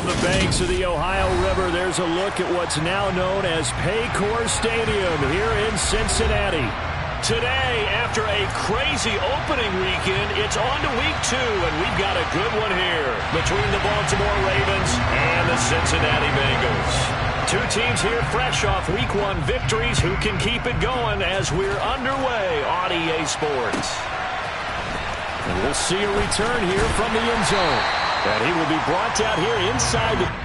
From the banks of the Ohio River, there's a look at what's now known as Paycor Stadium here in Cincinnati. Today, after a crazy opening weekend, it's on to week 2, and we've got a good one here between the Baltimore Ravens and the Cincinnati Bengals. Two teams here fresh off week 1 victories who can keep it going as we're underway on EA Sports. And we'll see a return here from the end zone. And he will be brought out here inside the...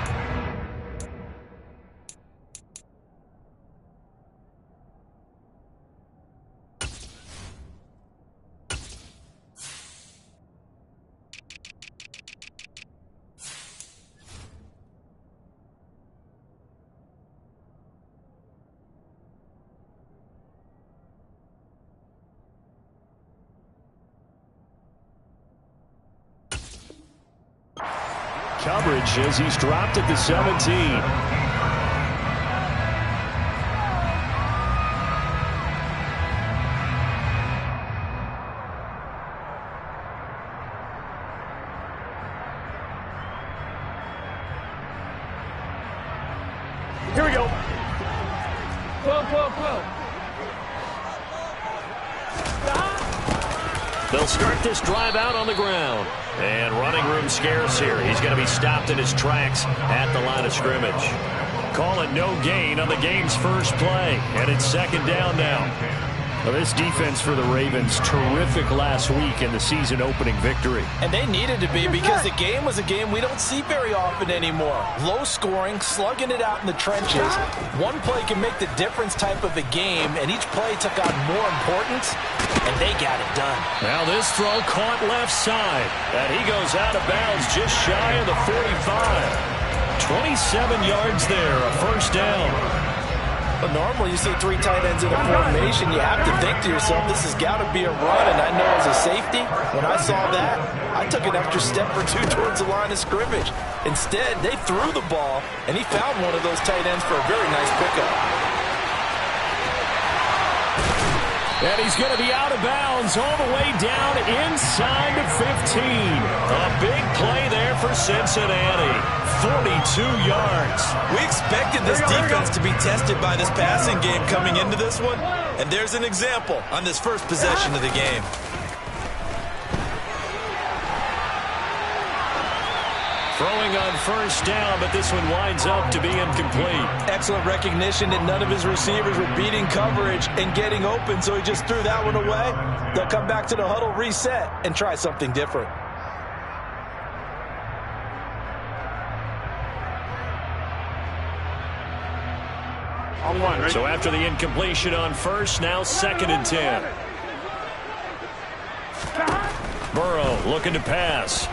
coverage as he's dropped at the 17. Here we go. Whoa. They'll start this drive out on the ground. And running room scarce here. He's going to be stopped in his tracks at the line of scrimmage. Call it no gain on the game's first play. And it's second down now. Well, this defense for the Ravens, terrific last week in the season opening victory. And they needed to be because the game was a game we don't see very often anymore. Low scoring, slugging it out in the trenches. One play can make the difference type of a game, and each play took on more importance, and they got it done. Now this throw caught left side, and he goes out of bounds just shy of the 45. 27 yards there, a first down. But normally you see 3 tight ends in a formation, you have to think to yourself, this has got to be a run, and I know as a safety, when I saw that, I took an extra step or 2 towards the line of scrimmage. Instead, they threw the ball, and he found one of those tight ends for a very nice pickup. And he's going to be out of bounds all the way down inside the 15. A big play there for Cincinnati. 42 yards. We expected this defense to be tested by this passing game coming into this one, and there's an example on this first possession of the game. Throwing on first down, but this one winds up to be incomplete. Excellent recognition that none of his receivers were beating coverage and getting open, so he just threw that one away. They'll come back to the huddle, reset, and try something different. So after the incompletion on first, now 2nd and 10. Burrow looking to pass.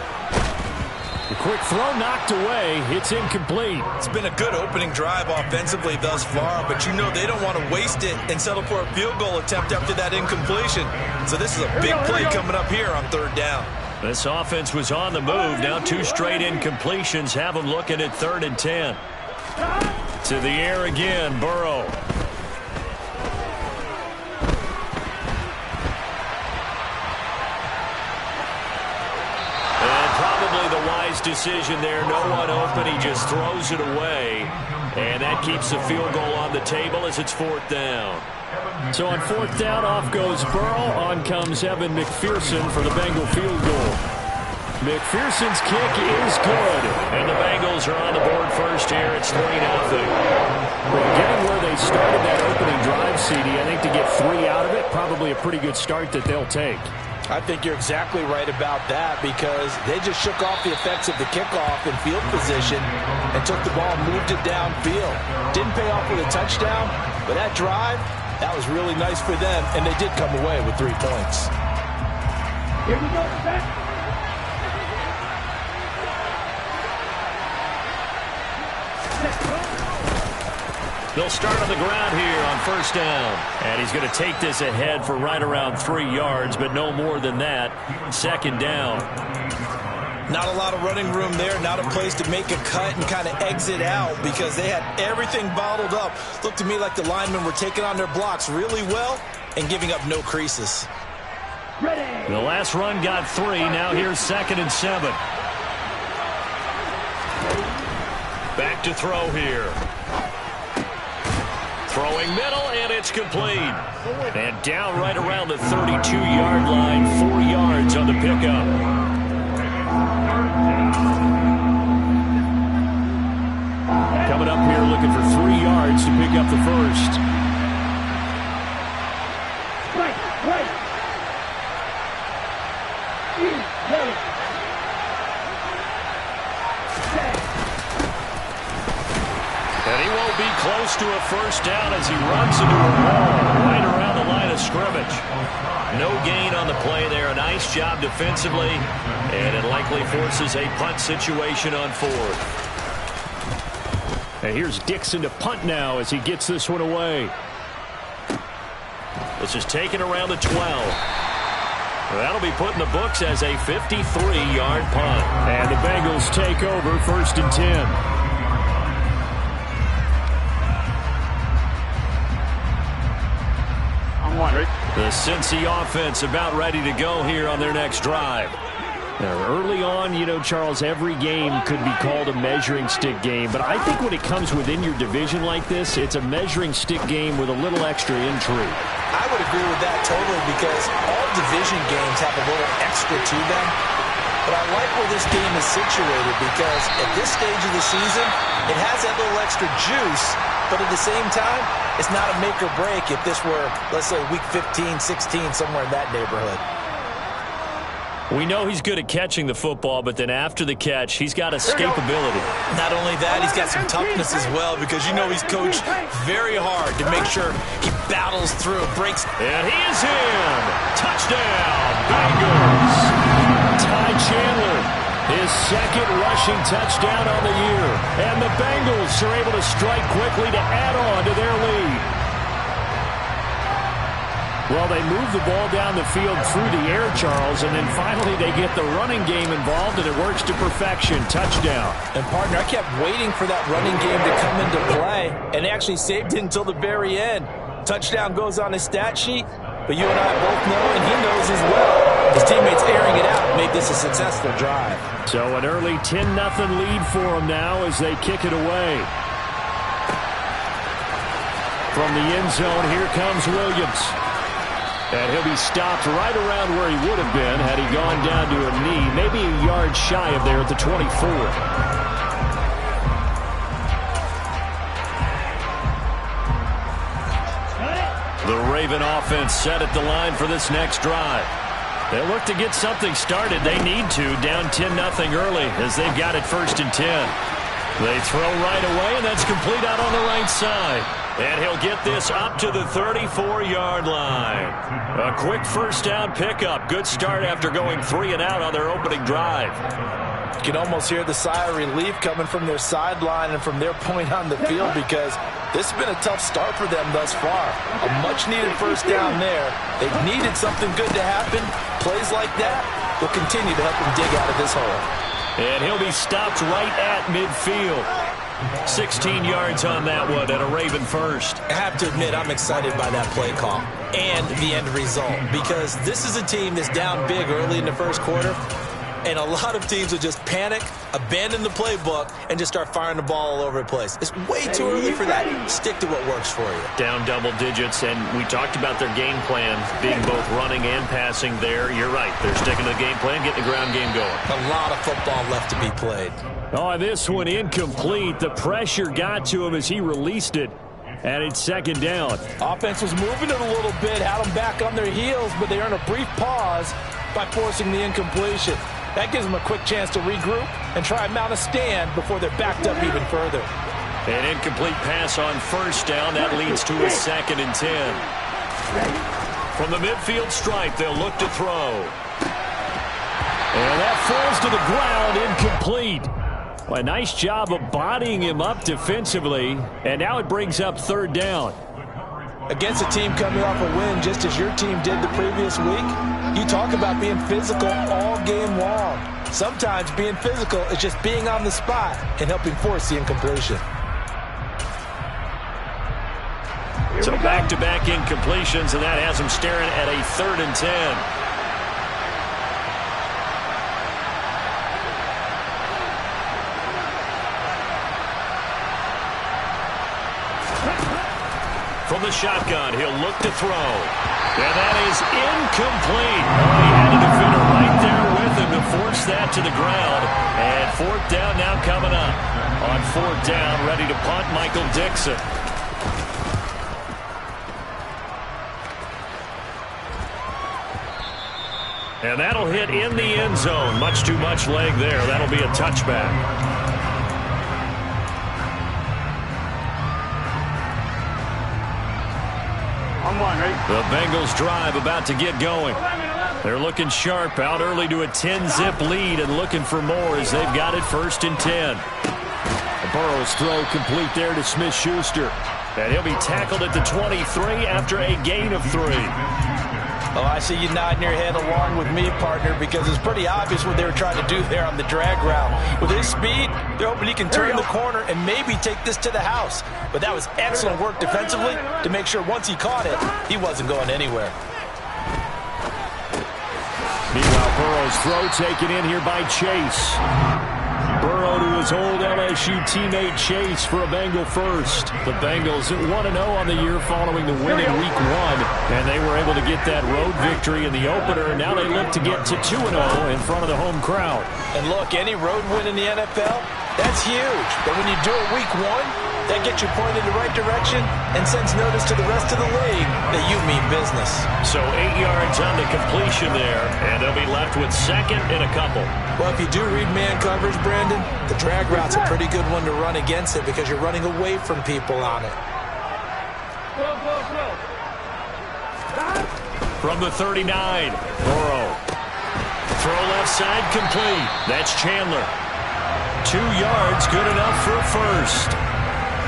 The quick throw knocked away. It's incomplete. It's been a good opening drive offensively thus far, but you know they don't want to waste it and settle for a field goal attempt after that incompletion. So this is a big play coming up here on 3rd down. This offense was on the move. Now 2 straight incompletions have them looking at 3rd and 10. To the air again, Burrow. And probably the wise decision there. No one open. He just throws it away. And that keeps the field goal on the table as it's 4th down. So on 4th down, off goes Burrow. On comes Evan McPherson for the Bengal field goal. McPherson's kick is good. And the Bengals are on the board first here. It's 3-0. Well, given where they started that opening drive, CD, I think to get 3 out of it, probably a pretty good start that they'll take. I think you're exactly right about that because they just shook off the effects of the kickoff and field position and took the ball and moved it downfield. Didn't pay off with a touchdown, but that drive, that was really nice for them, and they did come away with 3 points. Here we go, back. They'll start on the ground here on first down. And he's going to take this ahead for right around 3 yards, but no more than that. 2nd down. Not a lot of running room there, not a place to make a cut and kind of exit out because they had everything bottled up. Looked to me like the linemen were taking on their blocks really well and giving up no creases. Ready. The last run got 3. Now here's 2nd and 7. to throw here. Throwing middle, and it's complete. And down right around the 32-yard line, 4 yards on the pickup. Coming up here looking for 3 yards to pick up the first. And he won't be close to a first down as he runs into a wall right around the line of scrimmage. No gain on the play there. A nice job defensively, and it likely forces a punt situation on 4th. And here's Dixon to punt now as he gets this one away. This is taken around the 12. That'll be put in the books as a 53-yard punt. And the Bengals take over 1st and 10. The Cincy offense about ready to go here on their next drive. Now, early on, you know, Charles, every game could be called a measuring stick game. But I think when it comes within your division like this, it's a measuring stick game with a little extra intrigue. I would agree with that totally because all division games have a little extra to them. But I like where this game is situated because at this stage of the season, it has that little extra juice. But at the same time, it's not a make or break if this were, let's say, week 15, 16, somewhere in that neighborhood. We know he's good at catching the football, but then after the catch, he's got escapability. Not only that, he's got some toughness as well because you know he's coached very hard to make sure he battles through, breaks. And he is in. Touchdown, Bengals. Ty Chandler, his second rushing touchdown on the year. And the Bengals are able to strike quickly to add on to their lead. Well, they move the ball down the field through the air, Charles, and then finally they get the running game involved, and it works to perfection. Touchdown. And, partner, I kept waiting for that running game to come into play, and they actually saved it until the very end. Touchdown goes on his stat sheet, but you and I both know, and he knows as well, his teammates airing it out made this a successful drive. So an early 10-0 lead for them now as they kick it away. From the end zone, here comes Williams. And he'll be stopped right around where he would have been had he gone down to a knee, maybe a yard shy of there at the 24. The Raven offense set at the line for this next drive. They look to get something started. They need to, down 10-0 early as they've got it 1st and 10. They throw right away, and that's complete out on the right side. And he'll get this up to the 34-yard line. A quick first down pickup. Good start after going 3 and out on their opening drive. You can almost hear the sigh of relief coming from their sideline and from their point on the field because this has been a tough start for them thus far. A much-needed first down there. They needed something good to happen. Plays like that will continue to help them dig out of this hole. And he'll be stopped right at midfield. 16 yards on that one and a Raven first. I have to admit, I'm excited by that play call and the end result because this is a team that's down big early in the first quarter, and a lot of teams will just panic, abandon the playbook, and just start firing the ball all over the place. It's way too early for that. Stick to what works for you. Down double digits, and we talked about their game plan being both running and passing there. You're right. They're sticking to the game plan, getting the ground game going. A lot of football left to be played. Oh, this one incomplete. The pressure got to him as he released it, and it's 2nd down. Offense was moving it a little bit, had them back on their heels, but they earned a brief pause by forcing the incompletion. That gives them a quick chance to regroup and try and mount a stand before they're backed up even further. An incomplete pass on first down. That leads to a 2nd and 10. From the midfield stripe, they'll look to throw. And that falls to the ground, incomplete. Well, a nice job of bodying him up defensively, and now it brings up 3rd down. Against a team coming off a win just as your team did the previous week, you talk about being physical all game long. Sometimes being physical is just being on the spot and helping force the incompletion. So back-to-back incompletions, and that has them staring at a 3rd and 10. From the shotgun, he'll look to throw. And that is incomplete. Oh, he had a defender right there with him to force that to the ground. And fourth down now coming up. On fourth down, ready to punt, Michael Dixon. And that'll hit in the end zone. Much too much leg there. That'll be a touchback. The Bengals drive about to get going. They're looking sharp, out early to a 10-zip lead and looking for more as they've got it 1st and 10. Burrow's throw complete there to Smith-Schuster. And he'll be tackled at the 23 after a gain of 3. Oh, I see you nodding your head along with me, partner, because it's pretty obvious what they were trying to do there on the drag route. With his speed, they're hoping he can turn the corner and maybe take this to the house. But that was excellent work defensively to make sure once he caught it, he wasn't going anywhere. Meanwhile, Burrow's throw taken in here by Chase. Burrow to his old LSU teammate Chase for a Bengal first. The Bengals 1-0 on the year following the win in Week 1, and they were able to get that road victory in the opener, and now they look to get to 2-0 in front of the home crowd. And look, any road win in the NFL, that's huge. But when you do it Week 1, that gets you pointed in the right direction and sends notice to the rest of the league that you mean business. So 8 yards on the completion there, and they'll be left with 2nd and a couple. Well, if you do read man coverage, Brandon, the drag route's a pretty good one to run against it because you're running away from people on it. From the 39, Burrow. Throw left side complete. That's Chandler. 2 yards, good enough for a first.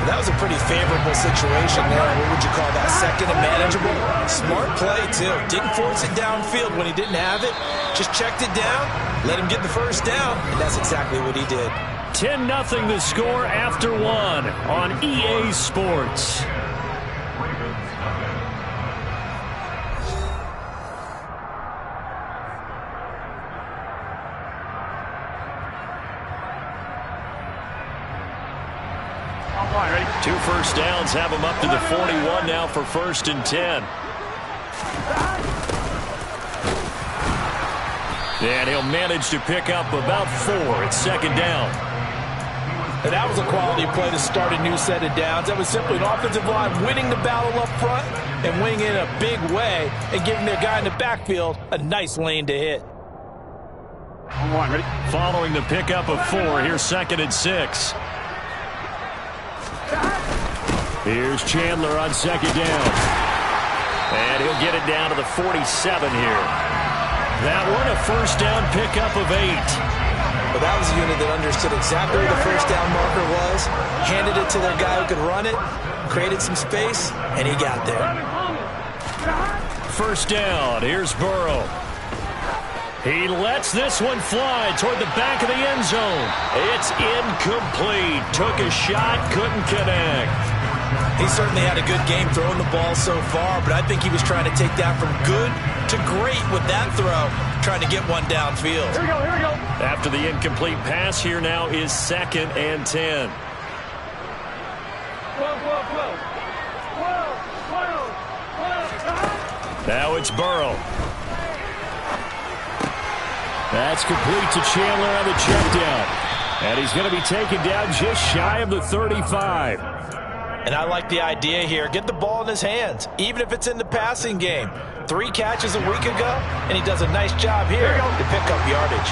That was a pretty favorable situation there. What would you call that? 2nd and manageable? Smart play, too. Didn't force it downfield when he didn't have it. Just checked it down, let him get the first down, and that's exactly what he did. 10-0 the score after 1 on EA Sports. Two first downs have him up to the 41 now for 1st and 10. And he'll manage to pick up about 4 at 2nd down. And that was a quality play to start a new set of downs. That was simply an offensive line winning the battle up front and winning in a big way and giving their guy in the backfield a nice lane to hit. Following the pickup of 4, here's 2nd and 6. Here's Chandler on 2nd down. And he'll get it down to the 47 here. That one a first down pickup of 8. But that was a unit that understood exactly where the first down marker was, handed it to their guy who could run it, created some space, and he got there. First down, here's Burrow. He lets this one fly toward the back of the end zone. It's incomplete. Took a shot, couldn't connect. He certainly had a good game throwing the ball so far, but I think he was trying to take that from good to great with that throw, trying to get one downfield. Here we go. After the incomplete pass, here now is 2nd and 10. Now it's Burrow. That's complete to Chandler on the check down. And he's going to be taken down just shy of the 35. And I like the idea here. Get the ball in his hands, even if it's in the passing game. 3 catches a week ago, and he does a nice job here to pick up yardage.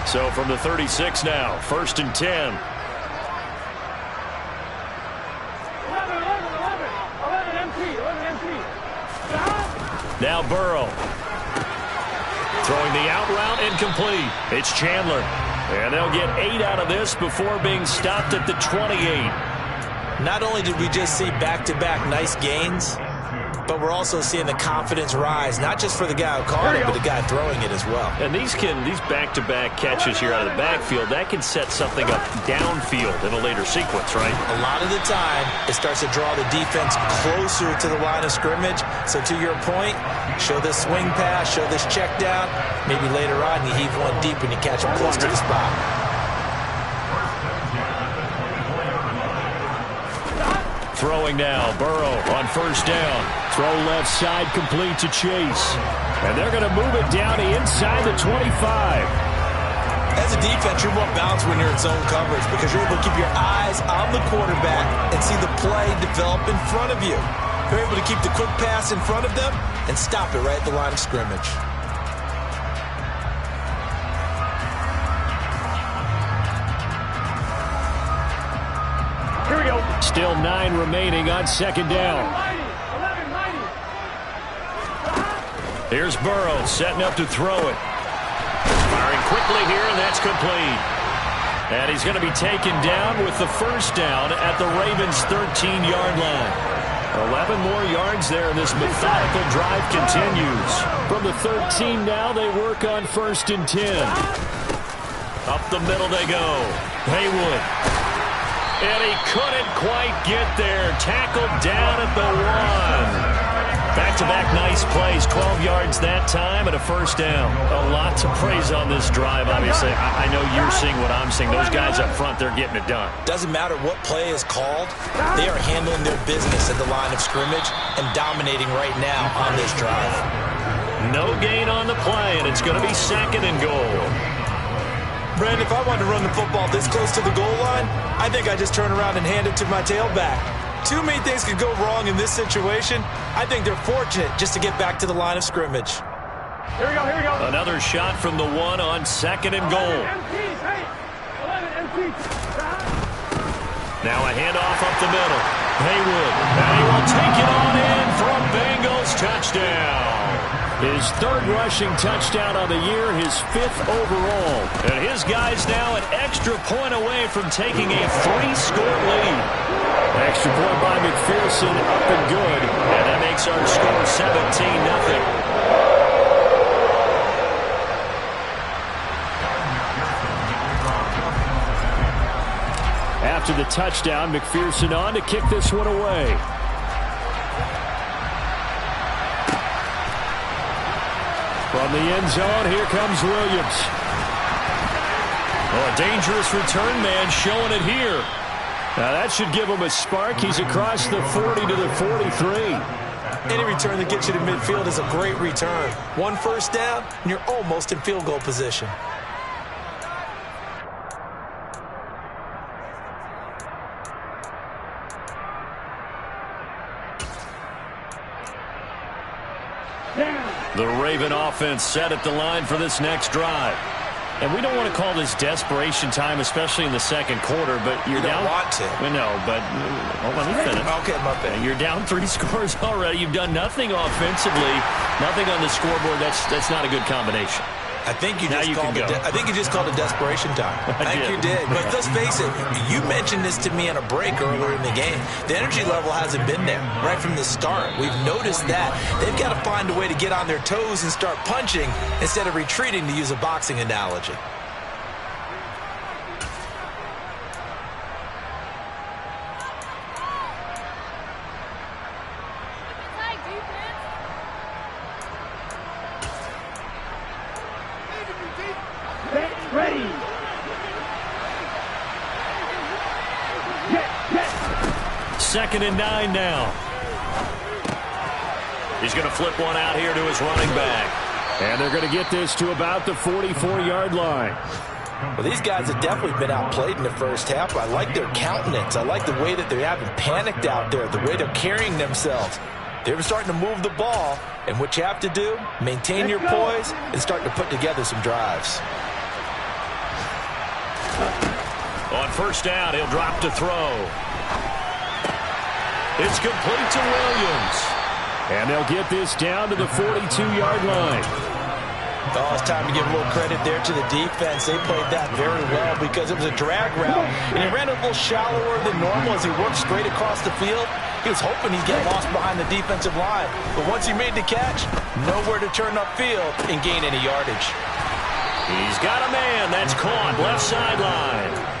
So from the 36 now, 1st and 10. 11 empty. Now Burrow. Throwing the out route incomplete. It's Chandler. And they'll get 8 out of this before being stopped at the 28. Not only did we just see back-to-back nice gains, but we're also seeing the confidence rise, not just for the guy who caught it, but the guy throwing it as well. And these back-to-back catches here out of the backfield, that can set something up downfield in a later sequence, right? A lot of the time, it starts to draw the defense closer to the line of scrimmage. So to your point, show this swing pass, show this check down. Maybe later on, you heave one deep and you catch him close to the spot. Throwing now, Burrow on first down. Throw left side, complete to Chase. And they're going to move it down inside the 25. As a defense, you're more balanced when you're in zone coverage because you're able to keep your eyes on the quarterback and see the play develop in front of you. You're able to keep the quick pass in front of them and stop it right at the line of scrimmage. Here we go. Still 9 remaining on second down. Here's Burrow setting up to throw it. Firing quickly here, and that's complete. And he's going to be taken down with the first down at the Ravens' 13-yard line. 11 more yards there, and this methodical drive continues. From the 13 now, they work on 1st and 10. Up the middle they go. Haywood. And he couldn't quite get there. Tackled down at the 1. Back-to-back nice plays, 12 yards that time and a first down. A lot to praise on this drive, obviously. I know you're seeing what I'm seeing. Those guys up front, they're getting it done. Doesn't matter what play is called. They are handling their business at the line of scrimmage and dominating right now on this drive. No gain on the play, and it's going to be 2nd and goal. Brandon, if I wanted to run the football this close to the goal line, I think I just turn around and hand it to my tailback. Too many things could go wrong in this situation. I think they're fortunate just to get back to the line of scrimmage. Here we go, here we go. Another shot from the 1 on 2nd and goal. Now a handoff up the middle. Haywood, and he will take it on in for a Bengals touchdown. His 3rd rushing touchdown of the year, his 5th overall. And his guys now an extra point away from taking a 3-score lead. Extra point by McPherson, up and good. And that makes our score 17-0. After the touchdown, McPherson on to kick this one away. From the end zone, here comes Williams. Oh, a dangerous return man showing it here. Now that should give him a spark. He's across the 40 to the 43. Any return that gets you to midfield is a great return. 1 first down, and you're almost in field goal position. The Raven offense set at the line for this next drive. And we don't want to call this desperation time, especially in the 2nd quarter, but you're down. You don't want to. Well, no, but let me finish. Okay, my bad. You're down 3 scores already. You've done nothing offensively, nothing on the scoreboard. That's not a good combination. I think you just called it desperation time. I think you did. But let's face it, you mentioned this to me on a break earlier in the game. The energy level hasn't been there right from the start. We've noticed that. They've got to find a way to get on their toes and start punching instead of retreating, to use a boxing analogy. Ready. 2nd and 9 now. He's going to flip one out here to his running back. And they're going to get this to about the 44-yard line. Well, these guys have definitely been outplayed in the first half. I like their countenance. I like the way that they haven't panicked out there, the way they're carrying themselves. They're starting to move the ball, and what you have to do, maintain your poise and start to put together some drives. On first down, he'll drop to throw. It's complete to Williams. And they'll get this down to the 42-yard line. Oh, it's time to give a little credit there to the defense. They played that very well because it was a drag route. And he ran a little shallower than normal as he worked straight across the field. He was hoping he'd get lost behind the defensive line. But once he made the catch, nowhere to turn upfield and gain any yardage. He's got a man. That's caught. Left sideline.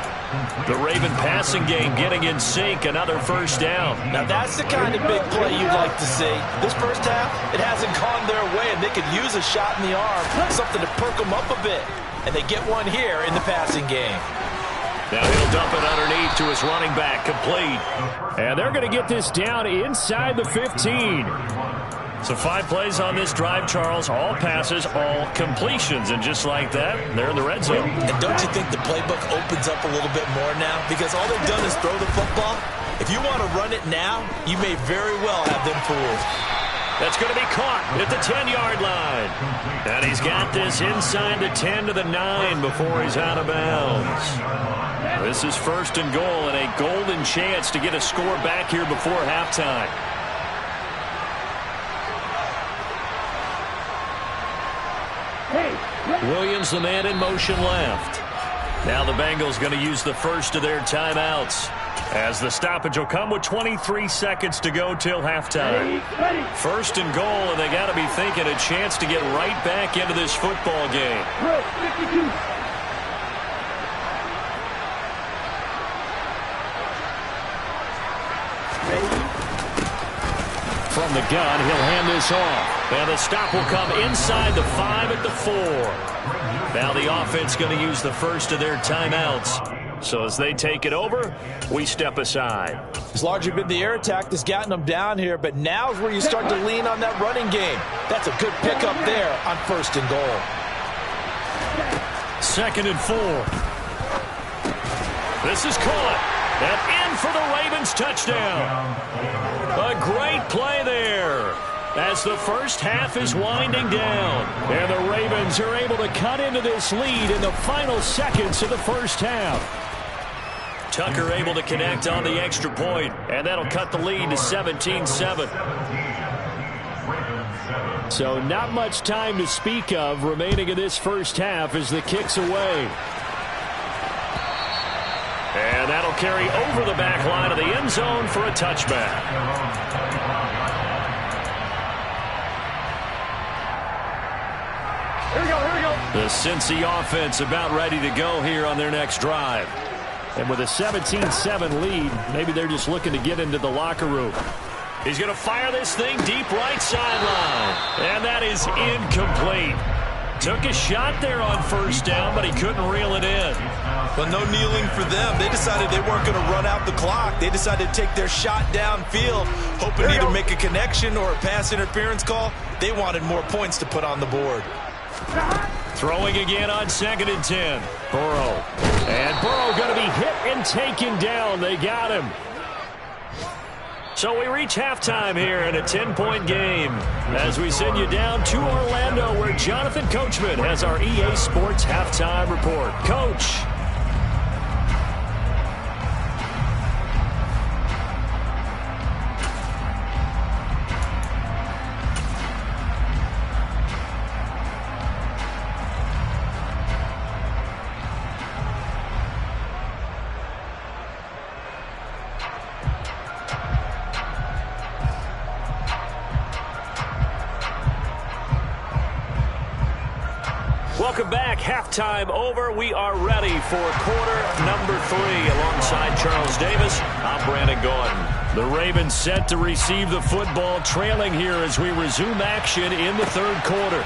The Raven passing game getting in sync. Another first down. Now that's the kind of big play you'd like to see. This first half, it hasn't gone their way, and they could use a shot in the arm, something to perk them up a bit. And they get one here in the passing game. Now he'll dump it underneath to his running back, complete. And they're going to get this down inside the 15. So 5 plays on this drive, Charles. All passes, all completions. And just like that, they're in the red zone. And don't you think the playbook opens up a little bit more now? Because all they've done is throw the football. If you want to run it now, you may very well have them fooled. That's going to be caught at the 10-yard line. And he's got this inside the 10 to the 9 before he's out of bounds. This is 1st and goal and a golden chance to get a score back here before halftime. Williams, the man in motion left. Now the Bengals going to use the first of their timeouts, as the stoppage will come with 23 seconds to go till halftime. 1st and goal, and they got to be thinking a chance to get right back into this football game. From the gun, he'll hand this off. And the stop will come inside the 5 at the 4. Now the offense going to use the first of their timeouts. So as they take it over, we step aside. It's largely been the air attack that's gotten them down here, but now is where you start to lean on that running game. That's a good pickup there on 1st and goal. 2nd and 4. This is caught. And in for the Ravens touchdown. A great play there as the first half is winding down. And the Ravens are able to cut into this lead in the final seconds of the first half. Tucker able to connect on the extra point, and that'll cut the lead to 17-7. So not much time to speak of remaining in this first half as the kick's away. And that'll carry over the back line of the end zone for a touchback. Here we go, here we go. The Cincy offense about ready to go here on their next drive. And with a 17-7 lead, maybe they're just looking to get into the locker room. He's going to fire this thing deep right sideline. And that is incomplete. Took a shot there on 1st down, but he couldn't reel it in. Well, no kneeling for them. They decided they weren't going to run out the clock. They decided to take their shot downfield, hoping to either make a connection or a pass interference call. They wanted more points to put on the board. Throwing again on 2nd and 10. Burrow. And Burrow going to be hit and taken down. They got him. So we reach halftime here in a 10-point game as we send you down to Orlando, where Jonathan Coachman has our EA Sports halftime report. Coach. Welcome back. Halftime over. We are ready for quarter number 3. Alongside Charles Davis, I'm Brandon Gordon. The Ravens set to receive the football, trailing here as we resume action in the 3rd quarter.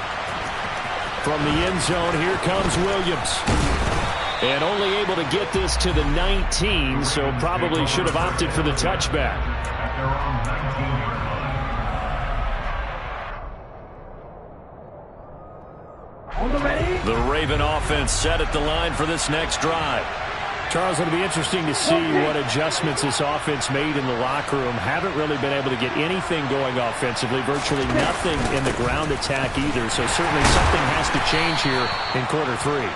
From the end zone, here comes Williams. And only able to get this to the 19, so probably should have opted for the touchback. The Raven offense set at the line for this next drive. Charles, it'll be interesting to see what adjustments this offense made in the locker room. Haven't really been able to get anything going offensively, virtually nothing in the ground attack either. So certainly something has to change here in quarter 3.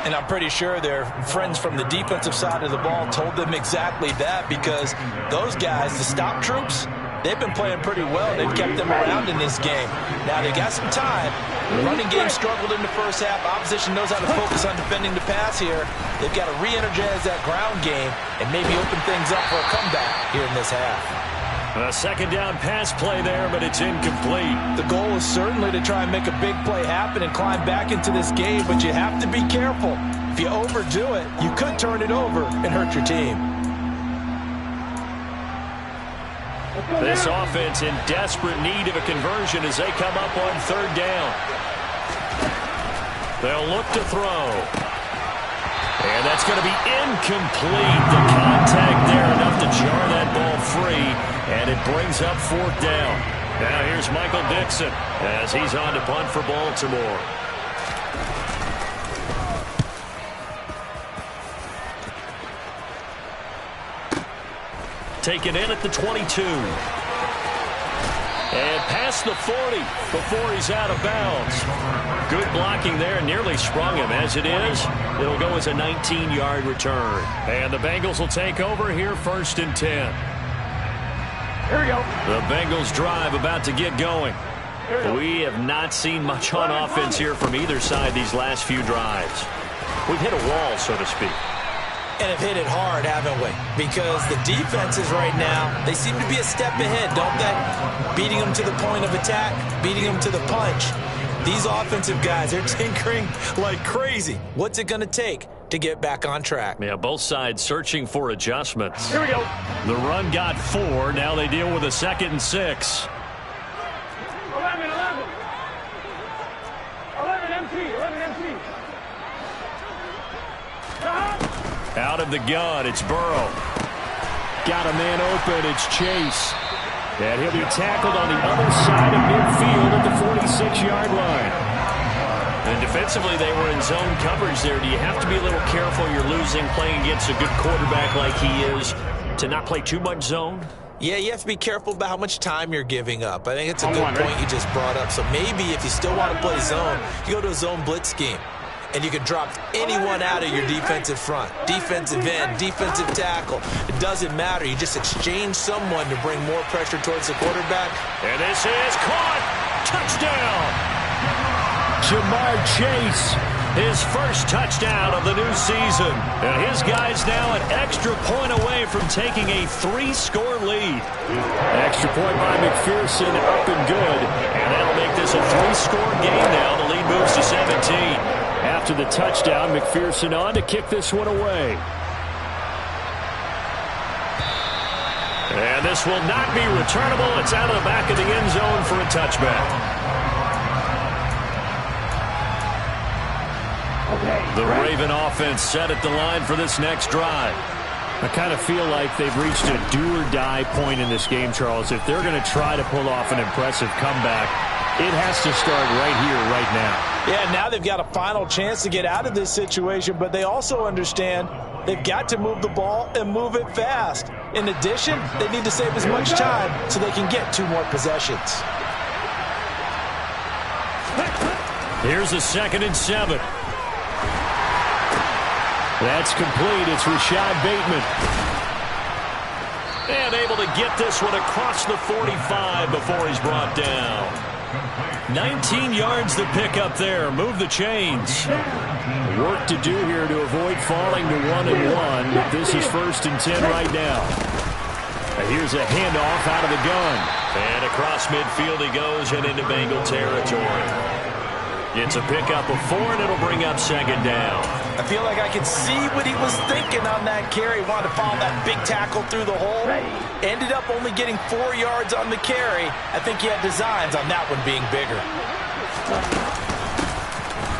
And I'm pretty sure their friends from the defensive side of the ball told them exactly that, because those guys, the stop troops, they've been playing pretty well. They've kept them around in this game. Now they got some time. The running game struggled in the first half. Opposition knows how to focus on defending the pass here. They've got to re-energize that ground game and maybe open things up for a comeback here in this half. A 2nd down pass play there, but it's incomplete. The goal is certainly to try and make a big play happen and climb back into this game, but you have to be careful. If you overdo it, you could turn it over and hurt your team. This offense in desperate need of a conversion as they come up on 3rd down. They'll look to throw. And that's going to be incomplete. The contact there enough to jar that ball free, and it brings up 4th down. Now here's Michael Dixon as he's on to punt for Baltimore. Taken in at the 22. And past the 40 before he's out of bounds. Good blocking there, nearly sprung him. As it is, it'll go as a 19-yard return. And the Bengals will take over here, 1st and 10. Here we go. The Bengals drive about to get going. We have not seen much on offense here from either side these last few drives. We've hit a wall, so to speak. And have hit it hard, haven't we? Because the defenses right now, they seem to be a step ahead, don't they? Beating them to the point of attack, beating them to the punch. These offensive guys, they're tinkering like crazy. What's it going to take to get back on track? Yeah, both sides searching for adjustments. Here we go. The run got 4. Now they deal with a 2nd and 6. 11 MC. Out of the gun, it's Burrow. Got a man open, it's Chase. And he'll be tackled on the other side of midfield at the 46-yard line. And defensively, they were in zone coverage there. Do you have to be a little careful you're losing playing against a good quarterback like he is to not play too much zone? Yeah, you have to be careful about how much time you're giving up. I think it's a good point you just brought up. So maybe if you still want to play zone, you go to a zone blitz scheme. And you can drop anyone out of your defensive front. Defensive end, defensive tackle. It doesn't matter. You just exchange someone to bring more pressure towards the quarterback. And this is caught. Touchdown. Jamar Chase, his first touchdown of the new season. And his guys now an extra point away from taking a 3-score lead. Extra point by McPherson, up and good. And that'll make this a 3-score game now. The lead moves to 17. After the touchdown, McPherson on to kick this one away. And this will not be returnable. It's out of the back of the end zone for a touchback. The Raven offense set at the line for this next drive. I kind of feel like they've reached a do-or-die point in this game, Charles. If they're going to try to pull off an impressive comeback, it has to start right here, right now. Yeah, now they've got a final chance to get out of this situation, but they also understand they've got to move the ball and move it fast. In addition, they need to save as much time so they can get 2 more possessions. Here's a 2nd and 7. That's complete. It's Rashad Bateman. And able to get this one across the 45 before he's brought down. 19 yards to pick up there. Move the chains. Work to do here to avoid falling to 1-1. But this is 1st and 10 right now. And here's a handoff out of the gun. And across midfield he goes and into Bengal territory. It's a pickup of 4, and it'll bring up 2nd down. I feel like I can see what he was thinking on that carry. Wanted to follow that big tackle through the hole. Ended up only getting 4 yards on the carry. I think he had designs on that one being bigger.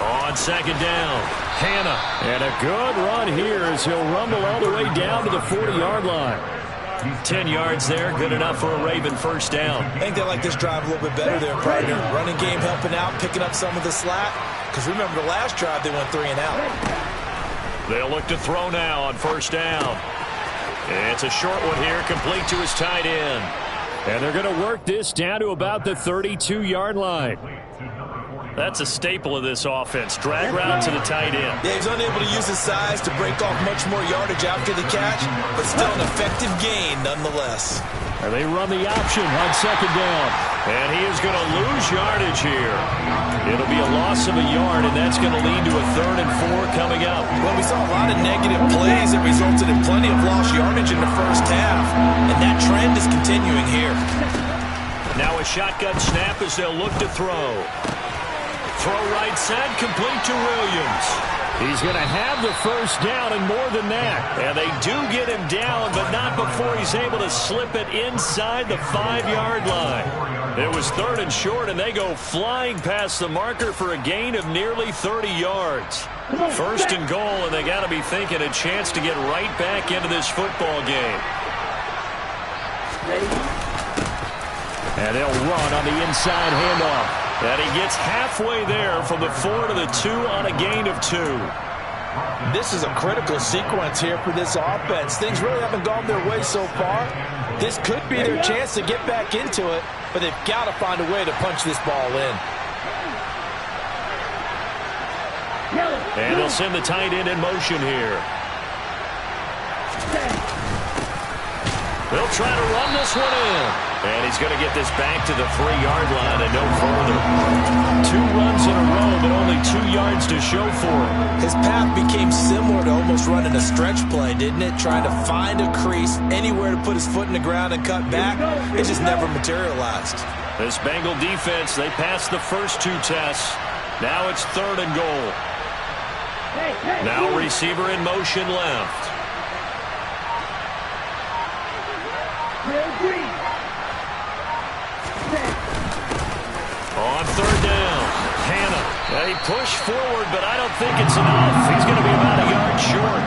On 2nd down, Hannah. And a good run here as he'll rumble all the way down to the 40-yard line. 10 yards there, good enough for a Raven 1st down. I think they like this drive a little bit better there, partner. Running game helping out, picking up some of the slack. Because remember the last drive, they went 3 and out. They'll look to throw now on 1st down. It's a short one here, complete to his tight end. And they're going to work this down to about the 32-yard line. That's a staple of this offense. Drag route to the tight end. Yeah, he's unable to use his size to break off much more yardage after the catch, but still an effective gain nonetheless. And they run the option on 2nd down. And he is going to lose yardage here. It'll be a loss of a yard, and that's going to lead to a 3rd and 4 coming up. Well, we saw a lot of negative plays that resulted in plenty of lost yardage in the first half, and that trend is continuing here. Now a shotgun snap as they'll look to throw. Throw right side, complete to Williams. He's going to have the first down and more than that. And they do get him down, but not before he's able to slip it inside the 5-yard line. It was 3rd and short, and they go flying past the marker for a gain of nearly 30 yards. 1st and goal, and they got to be thinking a chance to get right back into this football game. And they'll run on the inside handoff. And he gets halfway there from the 4 to the 2 on a gain of 2. This is a critical sequence here for this offense. Things really haven't gone their way so far. This could be their chance to get back into it, but they've got to find a way to punch this ball in. And they'll send the tight end in motion here. They'll try to run this one in. And he's going to get this back to the 3-yard line and no further. 2 runs in a row, but only 2 yards to show for him. His path became similar to almost running a stretch play, didn't it? Trying to find a crease, anywhere to put his foot in the ground and cut back. It just never materialized. This Bengal defense, they passed the first 2 tests. Now it's 3rd and goal. Now receiver in motion left. On 3rd down, Hannah. He pushed forward, but I don't think it's enough. He's going to be about a yard short.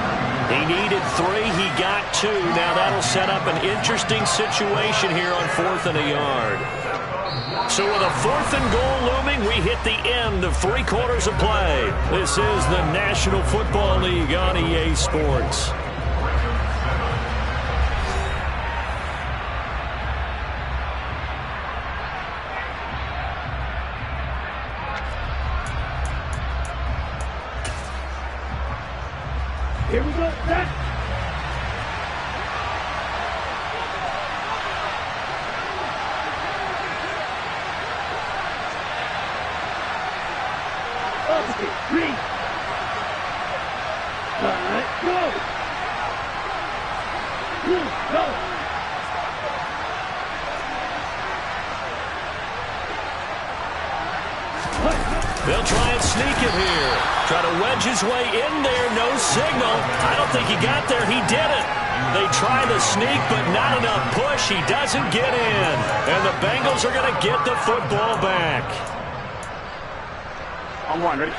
He needed 3. He got 2. Now that'll set up an interesting situation here on 4th and a yard. So with a 4th and goal looming, we hit the end of 3 quarters of play. This is the National Football League on EA Sports. Here we go, set. Opposite, 3. Go. 2, go. They'll try and sneak it here. Try to wedge his way in there. No signal. I don't think he got there. He did it. They try the sneak, but not enough push. He doesn't get in. And the Bengals are going to get the football back. On 1, ready?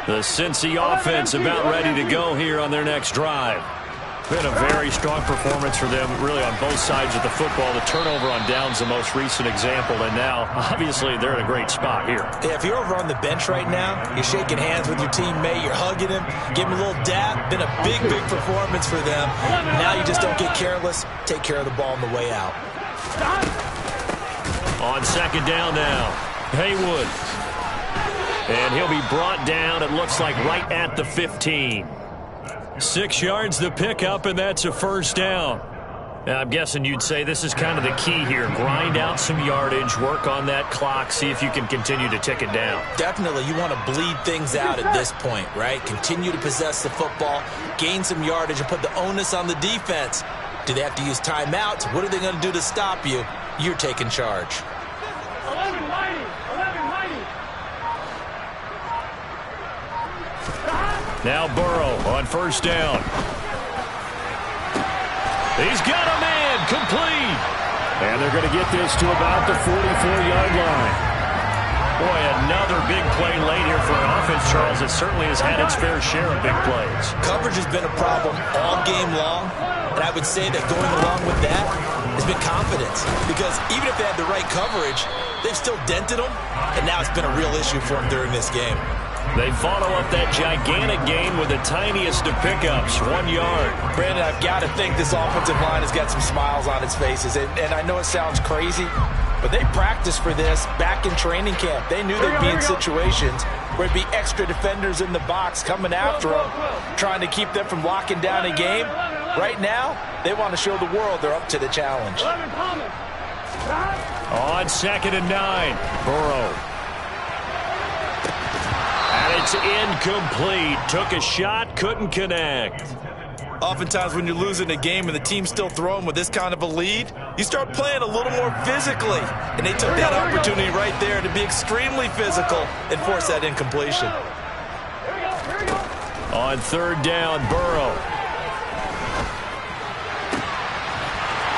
The Cincy offense about ready to go here on their next drive. Been a very strong performance for them, really, on both sides of the football. The turnover on downs, the most recent example, and now, obviously, they're in a great spot here. Yeah, if you're over on the bench right now, you're shaking hands with your teammate, you're hugging him, give him a little dab. Been a big, big performance for them. Now you just don't get careless. Take care of the ball on the way out. On 2nd down now, Haywood. And he'll be brought down, it looks like, right at the 15. 6 yards the pickup, and that's a 1st down. Now, I'm guessing you'd say this is kind of the key here. Grind out some yardage, work on that clock, see if you can continue to tick it down. Definitely, you want to bleed things out at this point, right? Continue to possess the football, gain some yardage, and put the onus on the defense. Do they have to use timeouts? What are they going to do to stop you? You're taking charge. 11 mighty. Now Burrow on 1st down. He's got a man complete. And they're going to get this to about the 44-yard line. Boy, another big play late here for an offense, Charles. It certainly has had its fair share of big plays. Coverage has been a problem all game long. And I would say that going along with that has been confidence. Because even if they had the right coverage, they've still dented them. And now it's been a real issue for them during this game. They follow up that gigantic gain with the tiniest of pickups, 1 yard. Brandon, I've got to think this offensive line has got some smiles on its faces. And I know it sounds crazy, but they practiced for this back in training camp. They knew they'd be in situations where it'd be extra defenders in the box coming after them, trying to keep them from locking down a game. Right now, they want to show the world they're up to the challenge. On 2nd and 9, Burrow. And it's incomplete. Took a shot, couldn't connect. Oftentimes when you're losing a game and the team's still throwing with this kind of a lead, you start playing a little more physically. And they took that opportunity right there to be extremely physical and force that incompletion. On third down, Burrow.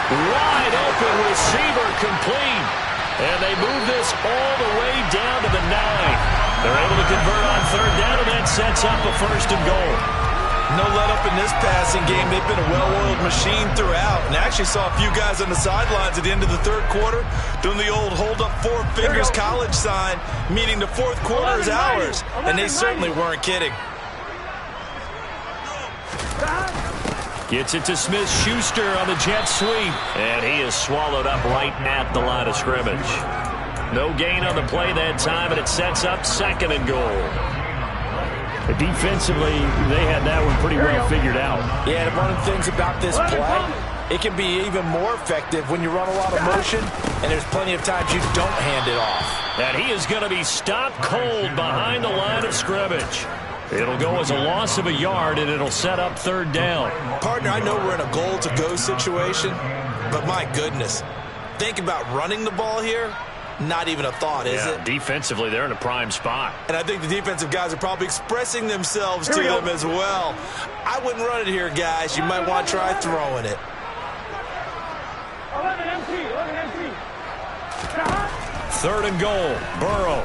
Wide open receiver complete. And they move this all the way down to the 9. They're able to convert on third down, and that sets up a first and goal. No let up in this passing game. They've been a well-oiled machine throughout. And I actually saw a few guys on the sidelines at the end of the third quarter doing the old hold up four fingers college sign, meaning the fourth quarter is ours. And they certainly weren't kidding. Gets it to Smith-Schuster on the jet sweep. And he is swallowed up right at the line of scrimmage. No gain on the play that time, and it sets up second and goal. Defensively, they had that one pretty well figured out. Yeah, and one of the things about this play, it can be even more effective when you run a lot of motion, and there's plenty of times you don't hand it off. And he is going to be stopped cold behind the line of scrimmage. It'll go as a loss of a yard, and it'll set up third down. Partner, I know we're in a goal-to-go situation, but my goodness, think about running the ball here. Not even a thought, is it? Defensively, they're in a prime spot. And I think the defensive guys are probably expressing themselves to them as well. I wouldn't run it here, guys. You might want to try throwing it. 11 empty. Third and goal, Burrow.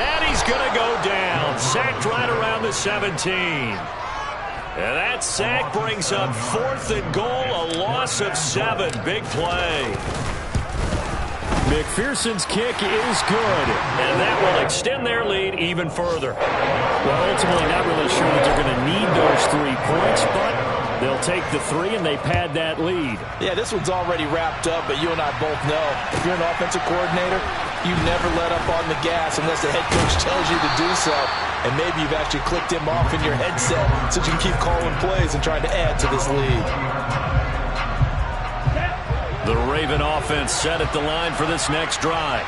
And he's going to go down. Sacked right around the 17. And that sack brings up fourth and goal, a loss of 7. Big play. McPherson's kick is good, and that will extend their lead even further. Well, ultimately, not really sure that they're going to need those 3 points, but they'll take the 3, and they pad that lead. Yeah, this one's already wrapped up, but you and I both know if you're an offensive coordinator, you never let up on the gas unless the head coach tells you to do so. And maybe you've actually clicked him off in your headset so you can keep calling plays and trying to add to this lead. The Raven offense set at the line for this next drive.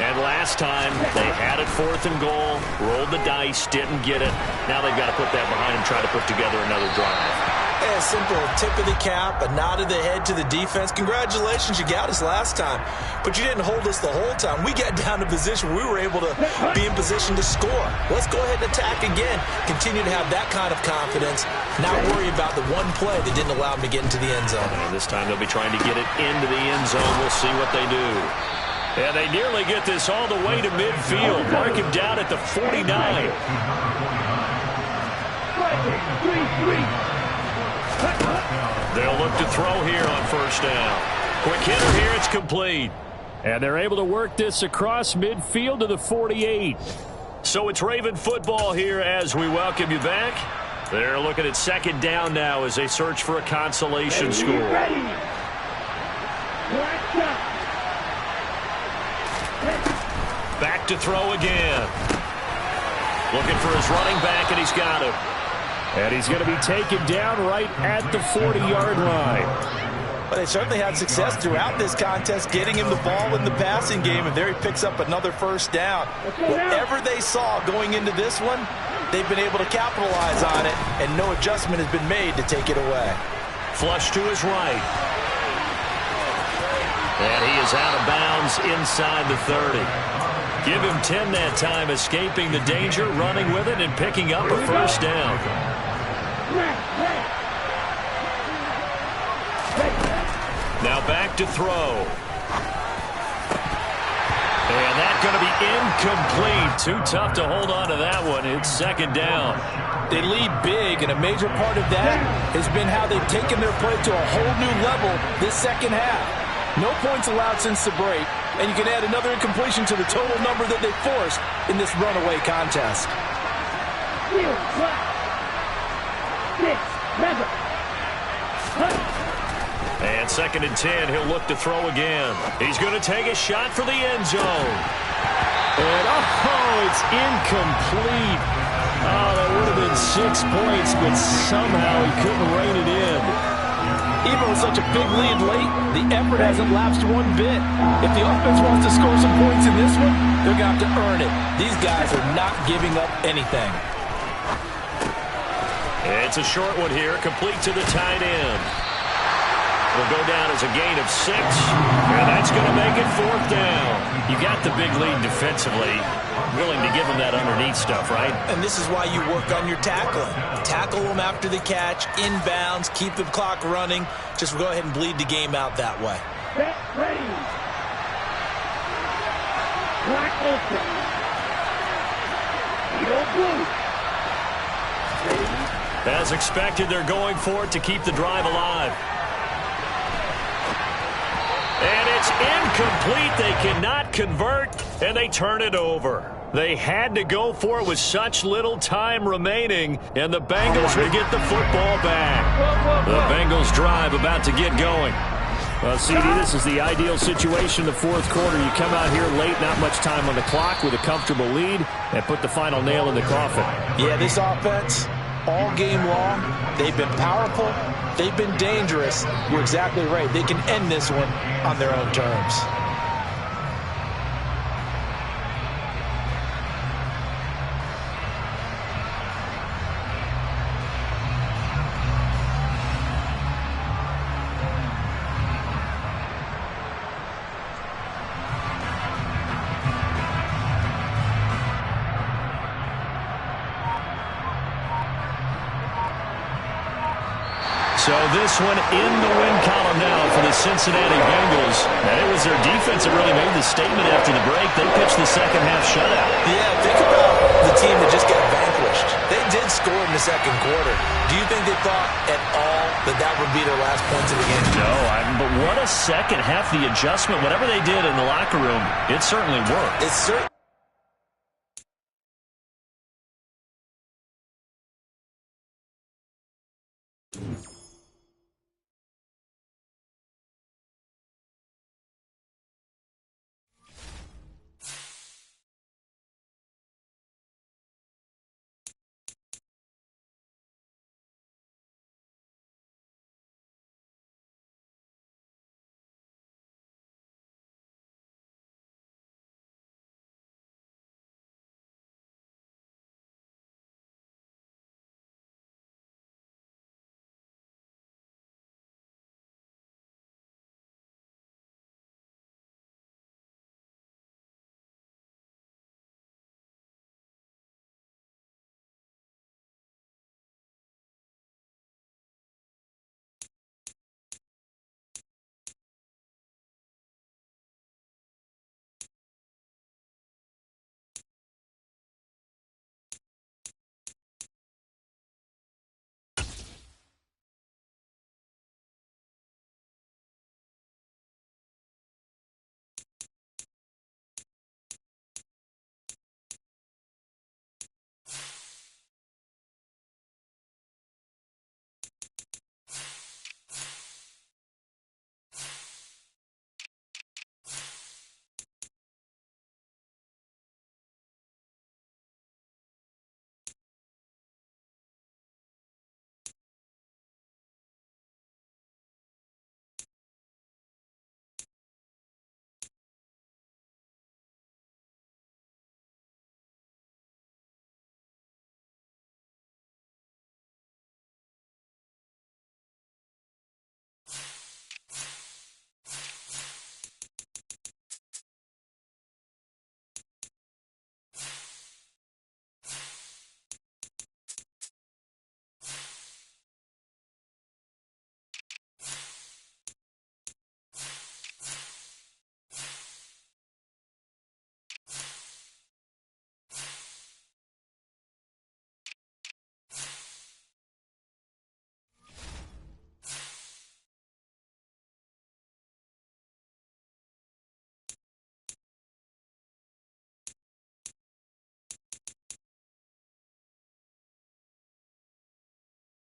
And last time, they had it fourth and goal, rolled the dice, didn't get it. Now they've got to put that behind them, try to put together another drive. Yeah, simple tip of the cap, a nod of the head to the defense. Congratulations, you got us last time. But you didn't hold us the whole time. We got down to position where we were able to be in position to score. Let's go ahead and attack again. Continue to have that kind of confidence. Not worry about the one play that didn't allow them to get into the end zone. And this time they'll be trying to get it into the end zone. We'll see what they do. And they nearly get this all the way to midfield. Mark him down at the 49. They'll look to throw here on first down. Quick hitter here, it's complete. And they're able to work this across midfield to the 48. So it's Raven football here as we welcome you back. They're looking at second down now as they search for a consolation score. Back to throw again. Looking for his running back, and he's got him. And he's going to be taken down right at the 40-yard line. But they certainly had success throughout this contest getting him the ball in the passing game, and there he picks up another first down. Whatever they saw going into this one, they've been able to capitalize on it, and no adjustment has been made to take it away. Flush to his right. And he is out of bounds inside the 30. Give him 10 that time, escaping the danger, running with it, and picking up a first down. Now back to throw. And that's going to be incomplete. Too tough to hold on to that one. It's second down. They lead big, and a major part of that has been how they've taken their play to a whole new level this second half. No points allowed since the break, and you can add another incompletion to the total number that they forced in this runaway contest. 6, 7. And second and 10, he'll look to throw again. He's going to take a shot for the end zone. And, it's incomplete. Oh, that would have been 6 points, but somehow he couldn't rein it in. Even with such a big lead late, the effort hasn't lapsed one bit. If the offense wants to score some points in this one, they're going to have to earn it. These guys are not giving up anything. It's a short one here, complete to the tight end. It'll go down as a gain of 6, and that's going to make it fourth down. You got the big lead defensively. willing to give them that underneath stuff, right? And this is why you work on your tackling. Tackle them after the catch, inbounds, keep the clock running. Just go ahead and bleed the game out that way. Set, ready. Clock open. Field blue. Ready. As expected, they're going for it to keep the drive alive. And it's incomplete. They cannot convert, and they turn it over. They had to go for it with such little time remaining, and the Bengals will get the football back. The Bengals drive about to get going. Well, CD, this is the ideal situation in the fourth quarter. You come out here late, not much time on the clock, with a comfortable lead, and put the final nail in the coffin. Yeah, this offense, all game long, they've been powerful, they've been dangerous. You're exactly right. They can end this one on their own terms. So this one in the win column now for the Cincinnati Bengals. And it was their defense that really made the statement after the break. They pitched the second half shutout. Yeah, think about the team that just got vanquished. They did score in the second quarter. Do you think they thought at all that that would be their last points of the game? No, but what a second half, the adjustment, whatever they did in the locker room, it certainly worked. It's certainly